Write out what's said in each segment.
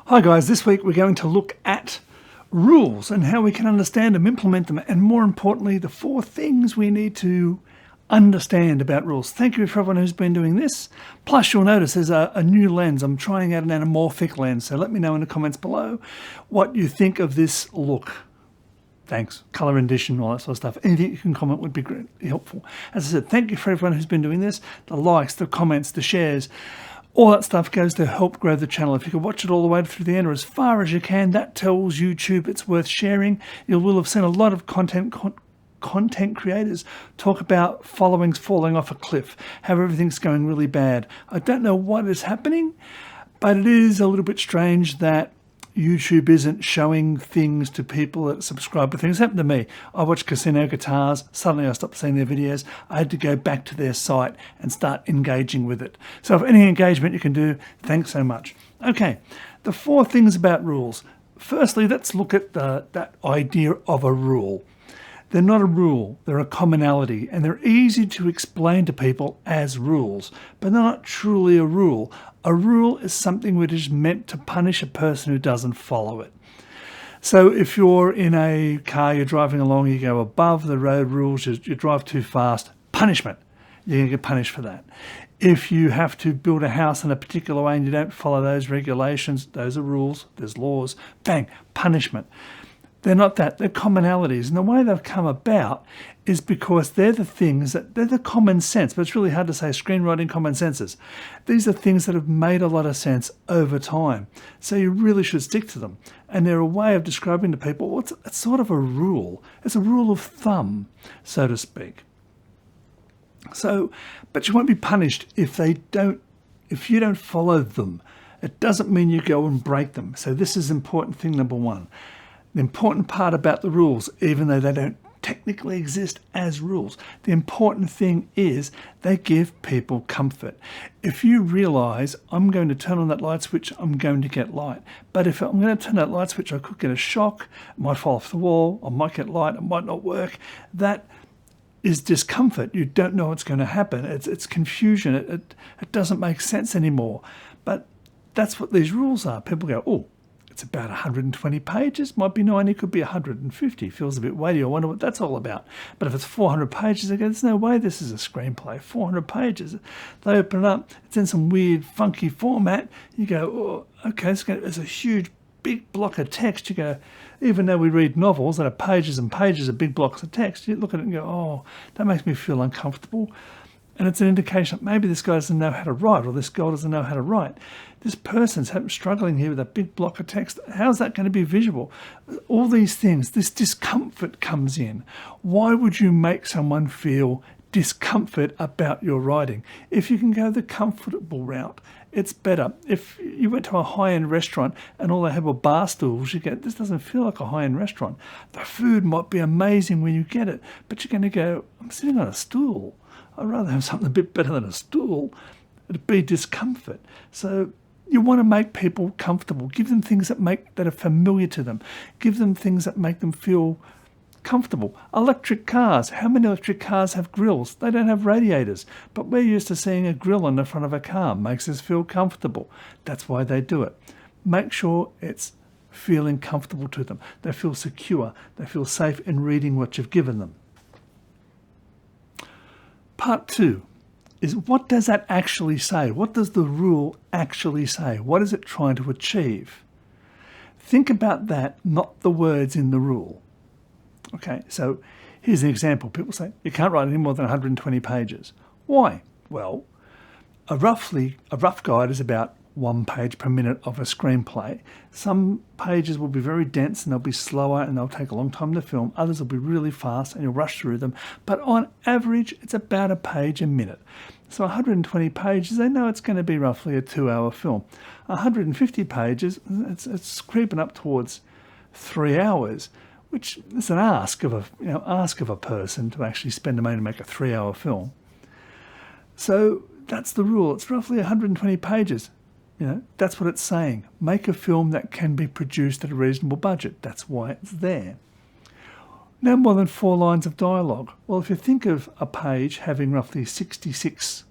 Hi guys, this week we're going to look at rules and how we can understand them, implement them, and more importantly, the 4 things we need to understand about rules. Thank you for everyone who's been doing this. Plus, you'll notice there's a new lens. I'm trying out an anamorphic lens, so let me know in the comments below what you think of this look. Thanks. Color rendition, all that sort of stuff. Anything you can comment would be great, helpful. As I said, thank you for everyone who's been doing this. The likes, the comments, the shares. All that stuff goes to help grow the channel. If you can watch it all the way through the end or as far as you can, that tells YouTube it's worth sharing. You will have seen a lot of content creators talk about followings falling off a cliff, how everything's going really bad. I don't know what is happening, but it is a little bit strange that YouTube isn't showing things to people that subscribe to things. It happened to me. I watched Casino Guitars. Suddenly I stopped seeing their videos. I had to go back to their site and start engaging with it. So if any engagement you can do, thanks so much. Okay, the 4 things about rules. Firstly, let's look at that idea of a rule. They're not a rule, they're a commonality, and they're easy to explain to people as rules, but they're not truly a rule. A rule is something which is meant to punish a person who doesn't follow it. So if you're in a car, you're driving along, you go above the road rules, you drive too fast, punishment. You're going to get punished for that. If you have to build a house in a particular way and you don't follow those regulations, those are rules, there's laws, bang, punishment. They're not that, they're commonalities. And the way they've come about is because they're the things that, they're the common sense, but it's really hard to say screenwriting common senses. These are things that have made a lot of sense over time. So you really should stick to them. And they're a way of describing to people, well, it's sort of a rule. It's a rule of thumb, so to speak. So, but you won't be punished if you don't follow them. It doesn't mean you go and break them. So this is important thing number 1. The important part about the rules, even though they don't technically exist as rules, the important thing is they give people comfort. If you realize I'm going to turn on that light switch, I'm going to get light. But if I'm going to turn that light switch, I could get a shock, it might fall off the wall, I might get light, it might not work. That is discomfort. You don't know what's going to happen. It's confusion. It doesn't make sense anymore. But that's what these rules are. People go, oh, it's about 120 pages, might be 90, could be 150. Feels a bit weighty. I wonder what that's all about. But if it's 400 pages, I go, there's no way this is a screenplay. 400 pages. They open it up, it's in some weird, funky format. You go, oh, okay, it's a huge, big block of text. You go, even though we read novels that are pages and pages of big blocks of text, you look at it and go, oh, that makes me feel uncomfortable. And it's an indication that maybe this guy doesn't know how to write, or this girl doesn't know how to write. This person's struggling here with a big block of text. How's that going to be visual? All these things, this discomfort comes in. Why would you make someone feel discomfort about your writing? If you can go the comfortable route, it's better. If you went to a high-end restaurant and all they had were bar stools, you go, this doesn't feel like a high-end restaurant. The food might be amazing when you get it, but you're going to go, I'm sitting on a stool. I'd rather have something a bit better than a stool. It'd be discomfort. So you want to make people comfortable. Give them things that are familiar to them. Give them things that make them feel comfortable. Electric cars. How many electric cars have grills? They don't have radiators. But we're used to seeing a grill on the front of a car. Makes us feel comfortable. That's why they do it. Make sure it's feeling comfortable to them. They feel secure. They feel safe in reading what you've given them. Part 2 is, what does that actually say? What does the rule actually say? What is it trying to achieve? Think about that, not the words in the rule. Okay, so here's an example. People say, you can't write any more than 120 pages. Why? Well, a rough guide is about 1 page per minute of a screenplay. Some pages will be very dense and they'll be slower and they'll take a long time to film. Others will be really fast and you'll rush through them. But on average, it's about a page a minute. So 120 pages, they know it's going to be roughly a 2-hour film. 150 pages, it's creeping up towards 3 hours, which is an ask of a person to actually spend the money to make a 3-hour film. So that's the rule. It's roughly 120 pages. That's what it's saying. Make a film that can be produced at a reasonable budget. That's why it's there. No more than 4 lines of dialogue. Well, if you think of a page having roughly 66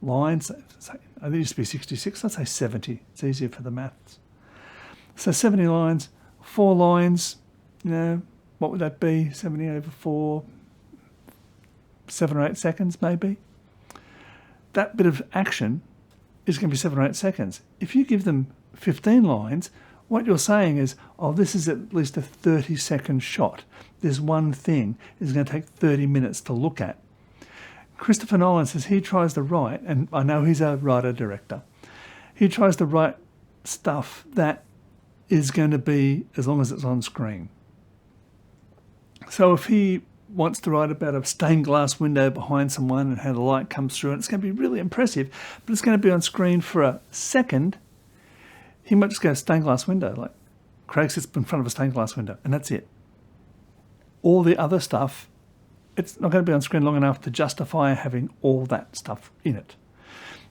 lines, I think it used to be 66, let's say 70. It's easier for the maths. So 70 lines, 4 lines, what would that be? 70 over 4, 7 or 8 seconds maybe. That bit of action is going to be 7 or 8 seconds. If you give them 15 lines, what you're saying is, oh, this is at least a 30-second shot. This one thing is going to take 30 minutes to look at. Christopher Nolan says he tries to write, and I know he's a writer-director, he tries to write stuff that is going to be as long as it's on screen. So if he wants to write about a stained glass window behind someone and how the light comes through, and it's going to be really impressive, but it's going to be on screen for a second, he might just go stained glass window, like Craig sits in front of a stained glass window, and that's it. All the other stuff, it's not going to be on screen long enough to justify having all that stuff in it.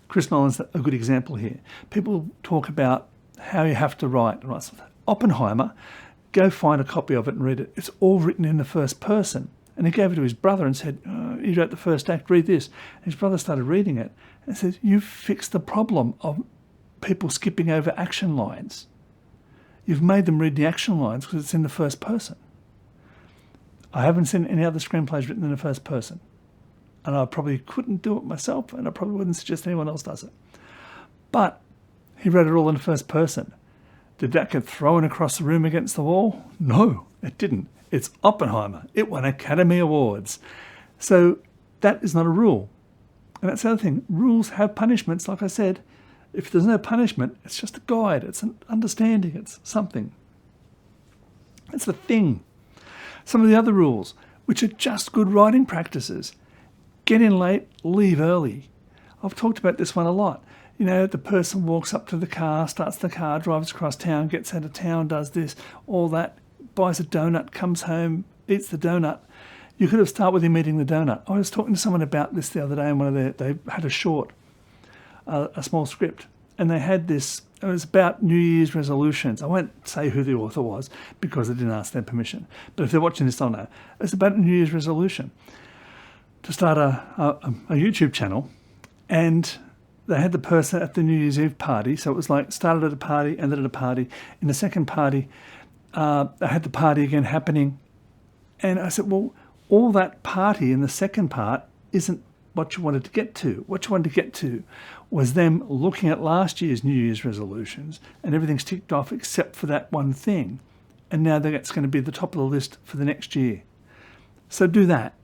Chris Nolan's a good example here. People talk about how you have to write. Oppenheimer, go find a copy of it and read it. It's all written in the first person. And he gave it to his brother and said, he wrote the first act, read this. And his brother started reading it and said, you've fixed the problem of people skipping over action lines. You've made them read the action lines because it's in the first person. I haven't seen any other screenplays written in the first person. And I probably couldn't do it myself, and I probably wouldn't suggest anyone else does it. But he wrote it all in the first person. Did that get thrown across the room against the wall? No, it didn't. It's Oppenheimer. It won Academy Awards. So that is not a rule. And that's the other thing. Rules have punishments, like I said. If there's no punishment, it's just a guide. It's an understanding. It's something. It's the thing. Some of the other rules, which are just good writing practices. Get in late, leave early. I've talked about this one a lot. The person walks up to the car, starts the car, drives across town, gets out of town, does this, all that, buys a donut, comes home, eats the donut. You could have started with him eating the donut. I was talking to someone about this the other day, and they had a short, a small script, and they had this. It was about New Year's resolutions. I won't say who the author was because I didn't ask their permission. But if they're watching this, they'll know. It's about a New Year's resolution to start a YouTube channel, and they had the person at the New Year's Eve party. So it was like started at a party, ended at a party. In the second party, they had the party again happening. And I said, well, all that party in the second part isn't what you wanted to get to. What you wanted to get to was them looking at last year's New Year's resolutions, and everything's ticked off except for that one thing. And now that's going to be the top of the list for the next year. So do that.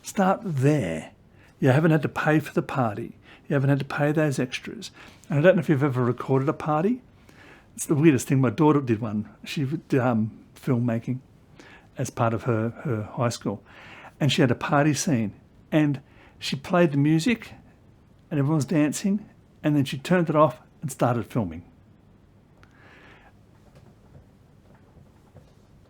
Start there. You haven't had to pay for the party. You haven't had to pay those extras. And I don't know if you've ever recorded a party. It's the weirdest thing. My daughter did one. She did filmmaking as part of her high school. And she had a party scene. And she played the music and everyone was dancing. And then she turned it off and started filming.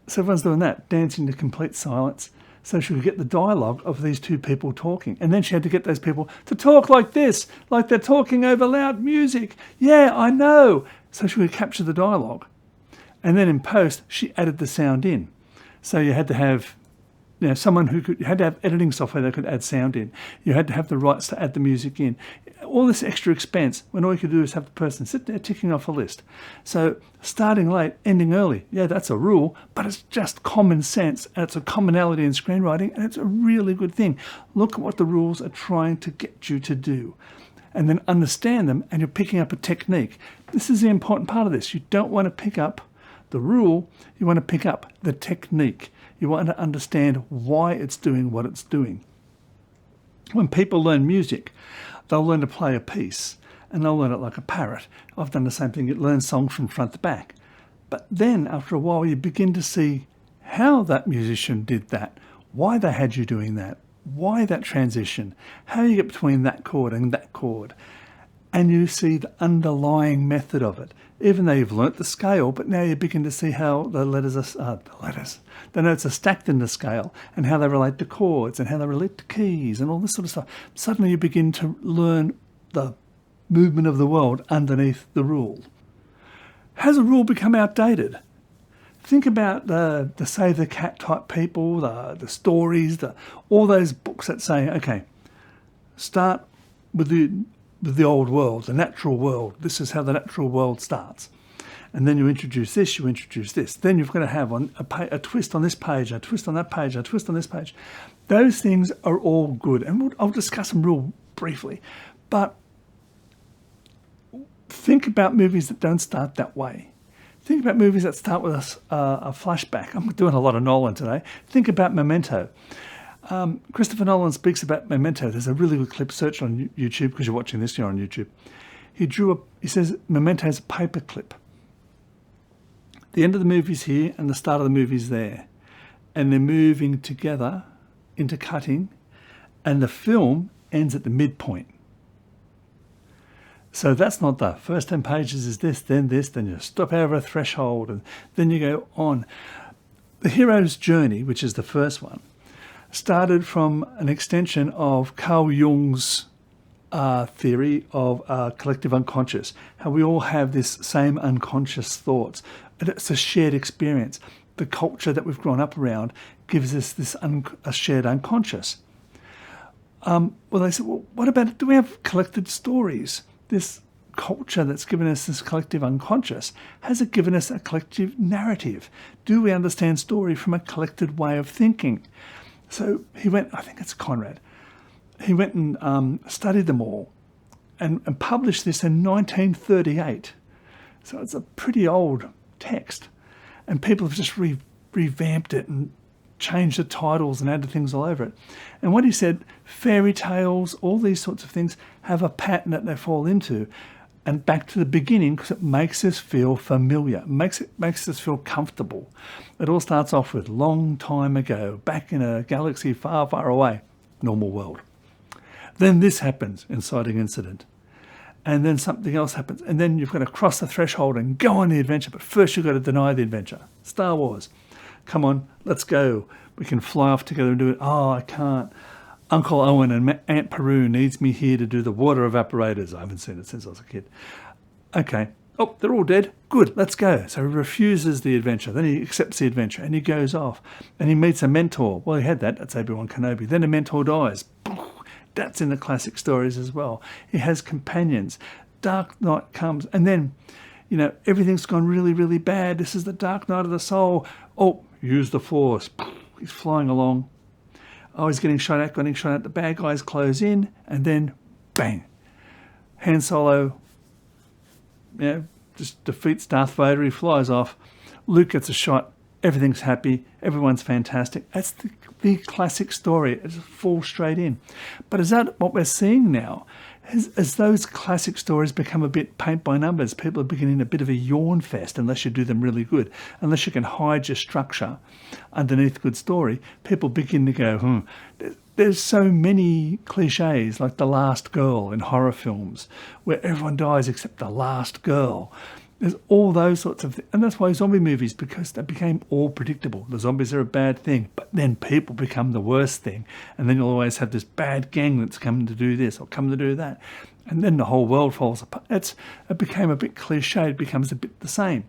So everyone's doing that, dancing to complete silence. So she could get the dialogue of these two people talking. And then she had to get those people to talk like this, like they're talking over loud music. Yeah, I know. So she would capture the dialogue. And then in post, she added the sound in. So you had to have someone you had to have editing software that could add sound in. You had to have the rights to add the music in. All this extra expense when all you could do is have the person sit there ticking off a list. So starting late, ending early, yeah, that's a rule, but it's just common sense, and it's a commonality in screenwriting, and it's a really good thing. Look at what the rules are trying to get you to do, and then understand them, and you're picking up a technique. This is the important part of this. You don't want to pick up the rule, you want to pick up the technique. You want to understand why it's doing what it's doing. When people learn music, they'll learn to play a piece, and they'll learn it like a parrot. I've done the same thing. You learn songs from front to back. But then, after a while, you begin to see how that musician did that, why they had you doing that, why that transition, how you get between that chord and that chord. And you see the underlying method of it. Even though you've learnt the scale, but now you begin to see how the notes are stacked in the scale, and how they relate to chords, and how they relate to keys, and all this sort of stuff. Suddenly you begin to learn the movement of the world underneath the rule. Has a rule become outdated? Think about the Save the Cat type people, the stories, all those books that say, okay, start with the old world, the natural world. This is how the natural world starts. and then you introduce this, you introduce this. Then you've got to have a twist on this page, a twist on that page, a twist on this page. Those things are all good, and I'll discuss them real briefly. But think about movies that don't start that way. Think about movies that start with a flashback. I'm doing a lot of Nolan today. Think about Memento. Christopher Nolan speaks about Memento. There's a really good clip. Search on YouTube because you're watching this. You're on YouTube. He says Memento is a paper clip. The end of the movie's here and the start of the movie's there, and they're moving together, intercutting, and the film ends at the midpoint. So that's not the first 10 pages is this, then you stop over a threshold, and then you go on. The hero's journey, which is the first one, started from an extension of Carl Jung's theory of collective unconscious, how we all have this same unconscious thoughts. It's a shared experience. The culture that we've grown up around gives us this a shared unconscious. Well, they said, well, what about, do we have collected stories? This culture that's given us this collective unconscious, has it given us a collective narrative? Do we understand story from a collected way of thinking? So he went, I think it's Conrad, he went and studied them all and published this in 1938. So it's a pretty old text. And people have just revamped it and changed the titles and added things all over it. And what he said, fairy tales, all these sorts of things have a pattern that they fall into. And back to the beginning, because it makes us feel familiar, makes us feel comfortable. It all starts off with long time ago, back in a galaxy far, far away, normal world. Then this happens, inciting incident. And then something else happens. And then you've got to cross the threshold and go on the adventure. But first you've got to deny the adventure. Star Wars. Come on, let's go. We can fly off together and do it. Oh, I can't. Uncle Owen and Aunt Peru needs me here to do the water evaporators. I haven't seen it since I was a kid. Okay. Oh, they're all dead. Good, let's go. So he refuses the adventure. Then he accepts the adventure and he goes off. And he meets a mentor. Well, he had that. That's Obi-Wan Kenobi. Then a mentor dies. That's in the classic stories as well. He has companions. Dark night comes. And then, everything's gone really, really bad. This is the dark night of the soul. Oh, use the force. He's flying along. Oh, he's getting shot at. The bad guys close in. And then, bang. Han Solo, just defeats Darth Vader. He flies off. Luke gets a shot. Everything's happy. Everyone's fantastic. That's the classic story. It falls straight in. But is that what we're seeing now? As those classic stories become a bit paint by numbers, people are beginning a bit of a yawn fest unless you do them really good. Unless you can hide your structure underneath good story, people begin to go, There's so many cliches, like the last girl in horror films, where everyone dies except the last girl. There's all those sorts of things. And that's why zombie movies, because they became all predictable. The zombies are a bad thing, but then people become the worst thing. And then you'll always have this bad gang that's coming to do this or coming to do that. And then the whole world falls apart. It became a bit cliche. It becomes a bit the same.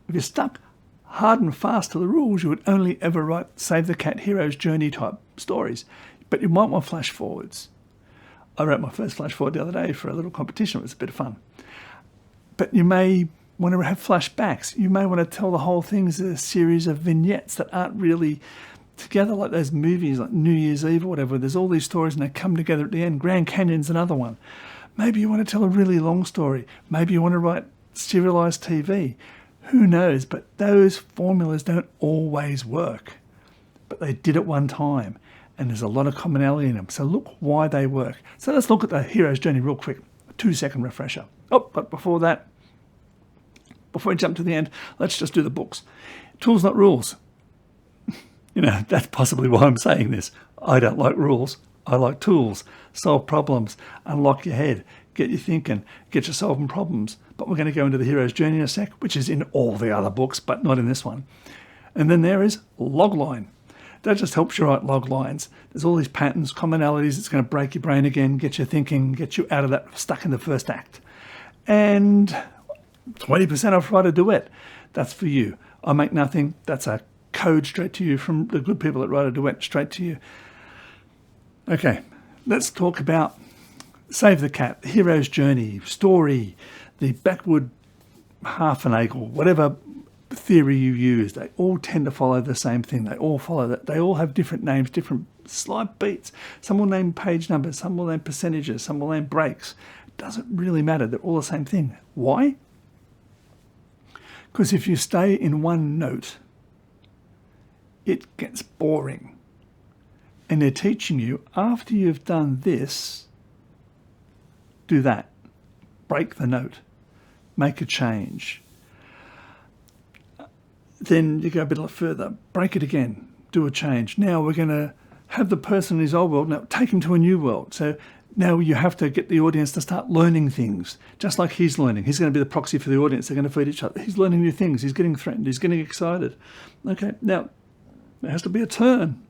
If you're stuck hard and fast to the rules, you would only ever write Save the Cat hero's journey type stories. But you might want flash forwards. I wrote my first flash forward the other day for a little competition. It was a bit of fun. But you may want to have flashbacks. You may want to tell the whole thing as a series of vignettes that aren't really together, like those movies like New Year's Eve or whatever. There's all these stories and they come together at the end. Grand Canyon's another one. Maybe you want to tell a really long story. Maybe you want to write serialized TV. Who knows? But those formulas don't always work. But they did at one time. And there's a lot of commonality in them. So look why they work. So let's look at the hero's journey real quick. A 2-second refresher. Oh, but before we jump to the end, let's just do the books. Tools, not rules. That's possibly why I'm saying this. I don't like rules. I like tools. Solve problems. Unlock your head. Get you thinking. Get you solving problems. But we're going to go into the hero's journey in a sec, which is in all the other books, but not in this one. And then there is logline. That just helps you write log lines. There's all these patterns, commonalities. It's going to break your brain again, get you thinking, get you out of that stuck in the first act. And 20% off writerduet. That's for you. I make nothing. That's a code straight to you from the good people at writerduet, straight to you. Okay, let's talk about Save the Cat, the hero's journey, story, the backward Hafenagel, whatever theory you use, they all tend to follow the same thing. They all follow that. They all have different names, different slight beats. Some will name page numbers, some will name percentages, some will name breaks. It doesn't really matter. They're all the same thing. Why? Because if you stay in one note, it gets boring. And they're teaching you, after you've done this, do that. Break the note. Make a change. Then you go a bit further. Break it again. Do a change. Now we're going to have the person in his old world, now take him to a new world. So now you have to get the audience to start learning things, just like he's learning. He's going to be the proxy for the audience. They're going to feed each other. He's learning new things. He's getting threatened. He's getting excited. Okay, now there has to be a turn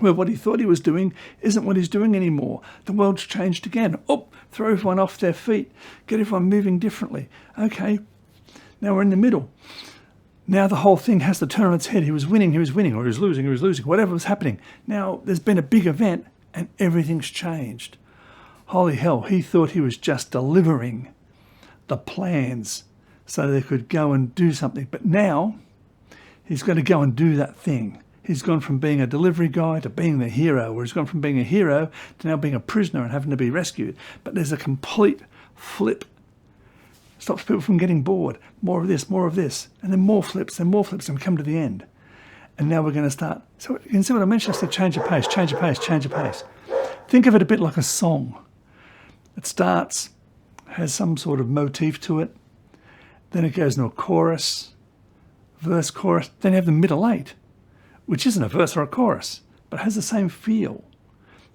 where what he thought he was doing isn't what he's doing anymore. The world's changed again. Oh, throw everyone off their feet. Get everyone moving differently. Okay, now we're in the middle. Now the whole thing has to turn on its head. He was winning, or he was losing, whatever was happening. Now there's been a big event and everything's changed. Holy hell, he thought he was just delivering the plans so they could go and do something. But now he's going to go and do that thing. He's gone from being a delivery guy to being the hero, or he's gone from being a hero to now being a prisoner and having to be rescued. But there's a complete flip. Stops people from getting bored. More of this, and then more flips, and we come to the end. And now we're going to start. So you can see what I mentioned, I said change your pace. Think of it a bit like a song. It starts, has some sort of motif to it, then it goes into a chorus, verse, chorus, then you have the middle eight, which isn't a verse or a chorus, but has the same feel.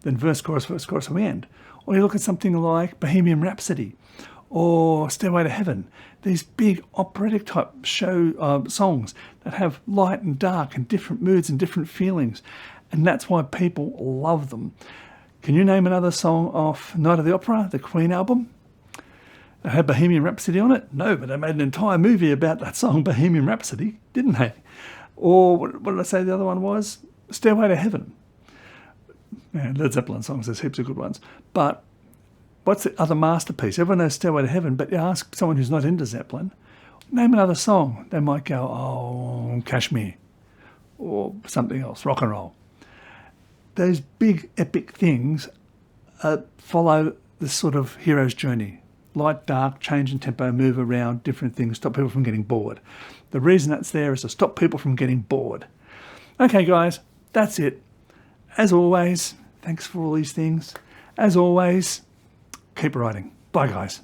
Then verse, chorus, and we end. Or you look at something like Bohemian Rhapsody or Stairway to Heaven, these big operatic type songs that have light and dark and different moods and different feelings. And that's why people love them. Can you name another song off Night of the Opera, the Queen album? They had Bohemian Rhapsody on it? No, but they made an entire movie about that song, Bohemian Rhapsody, didn't they? Or what did I say the other one was? Stairway to Heaven. Yeah, Led Zeppelin songs, there's heaps of good ones. But what's the other masterpiece? Everyone knows Stairway to Heaven, but you ask someone who's not into Zeppelin, name another song. They might go, oh, Kashmir, or something else, rock and roll. Those big epic things follow this sort of hero's journey. Light, dark, change in tempo, move around, different things, stop people from getting bored. The reason that's there is to stop people from getting bored. Okay, guys, that's it. As always, thanks for all these things. As always, keep writing. Bye, guys.